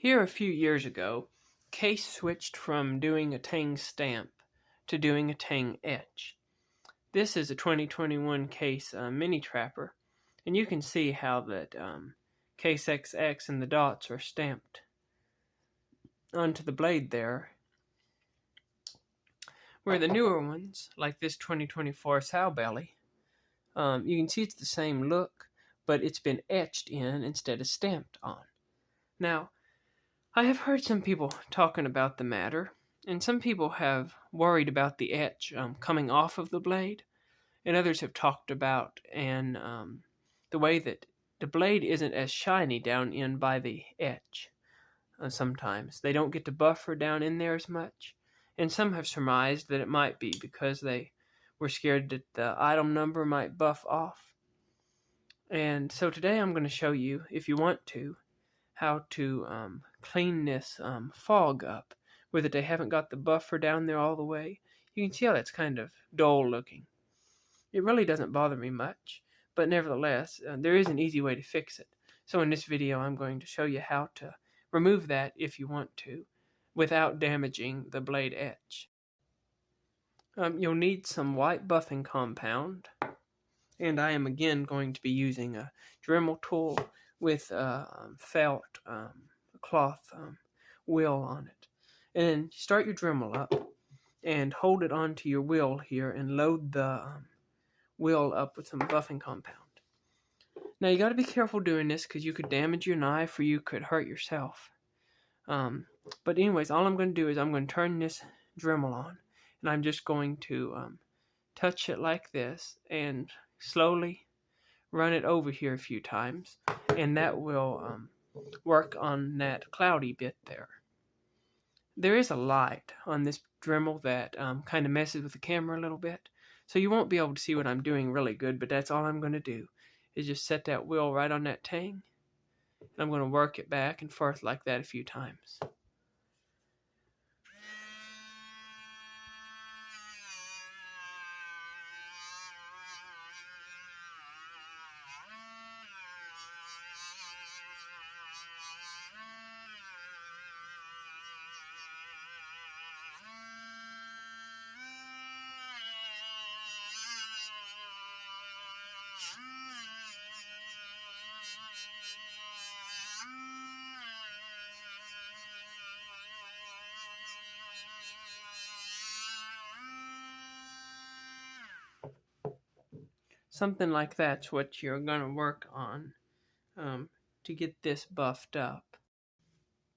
Here a few years ago, Case switched from doing a tang stamp to doing a tang etch. This is a 2021 Case mini trapper, and you can see how that Case XX and the dots are stamped onto the blade there, where the newer ones, like this 2024 sow belly, you can see it's the same look, but it's been etched in instead of stamped on. Now, I have heard some people talking about the matter, and some people have worried about the etch coming off of the blade, and others have talked about the way that the blade isn't as shiny down in by the etch. Sometimes they don't get to buffer down in there as much, and some have surmised that it might be because they were scared that the item number might buff off. And so today I'm going to show you, if you want to, how to clean this fog up, where that they haven't got the buffer down there all the way. You can see how that's kind of dull looking. It really doesn't bother me much, but nevertheless, there is an easy way to fix it. So in this video, I'm going to show you how to remove that if you want to, without damaging the blade etch. You'll need some white buffing compound, and I am again going to be using a Dremel tool with a felt cloth wheel on it. And then start your Dremel up and hold it onto your wheel here and load the wheel up with some buffing compound. Now you got to be careful doing this because you could damage your knife or you could hurt yourself. But anyways, all I'm going to do is I'm going to turn this Dremel on, and I'm just going to touch it like this and slowly run it over here a few times, and that will work on that cloudy bit there. There is a light on this Dremel that kind of messes with the camera a little bit, so you won't be able to see what I'm doing really good, but that's all I'm going to do, is just set that wheel right on that tang, and I'm going to work it back and forth like that a few times. Something like that's what you're going to work on to get this buffed up.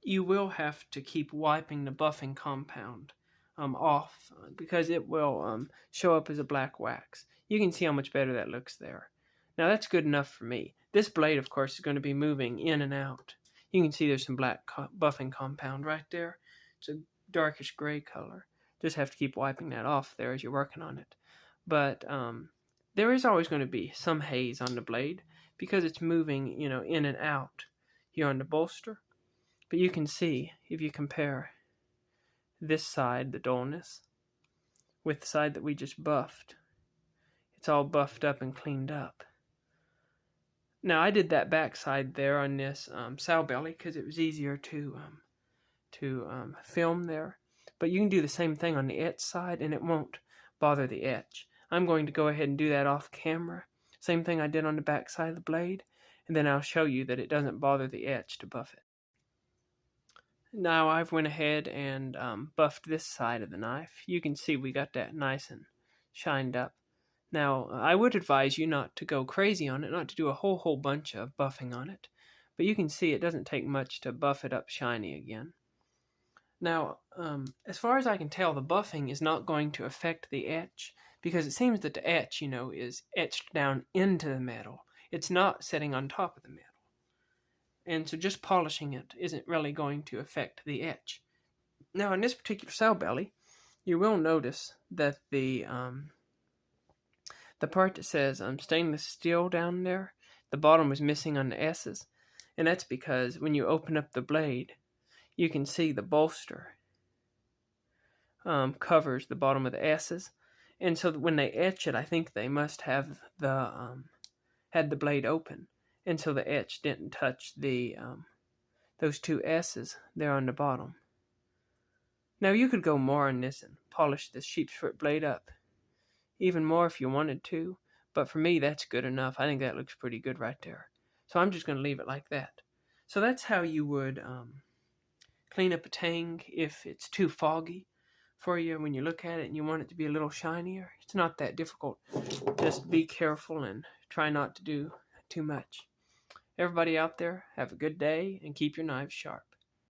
You will have to keep wiping the buffing compound off because it will show up as a black wax. You can see how much better that looks there. Now that's good enough for me. This blade, of course, is going to be moving in and out. You can see there's some black buffing compound right there. It's a darkish gray color. Just have to keep wiping that off there as you're working on it. But there is always going to be some haze on the blade because it's moving, in and out here on the bolster. But you can see, if you compare this side, the dullness, with the side that we just buffed, it's all buffed up and cleaned up. Now, I did that back side there on this sow belly because it was easier to film there. But you can do the same thing on the etch side, and it won't bother the etch. I'm going to go ahead and do that off camera. Same thing I did on the back side of the blade, and then I'll show you that it doesn't bother the etch to buff it. Now I've went ahead and buffed this side of the knife. You can see we got that nice and shined up. Now I would advise you not to go crazy on it, not to do a whole bunch of buffing on it. But you can see it doesn't take much to buff it up shiny again. Now, as far as I can tell, the buffing is not going to affect the etch because it seems that the etch, is etched down into the metal. It's not sitting on top of the metal. And so just polishing it isn't really going to affect the etch. Now, in this particular sow belly, you will notice that the part that says stainless steel down there, the bottom is missing on the S's. And that's because when you open up the blade, you can see the bolster covers the bottom of the S's. And so when they etch it, I think they must have had the blade open. And so the etch didn't touch the those two S's there on the bottom. Now you could go more on this and polish this sheep's foot blade up even more if you wanted to, but for me that's good enough. I think that looks pretty good right there. So I'm just going to leave it like that. So that's how you would clean up a tang if it's too foggy for you when you look at it and you want it to be a little shinier. It's not that difficult. Just be careful and try not to do too much. Everybody out there, have a good day and keep your knives sharp.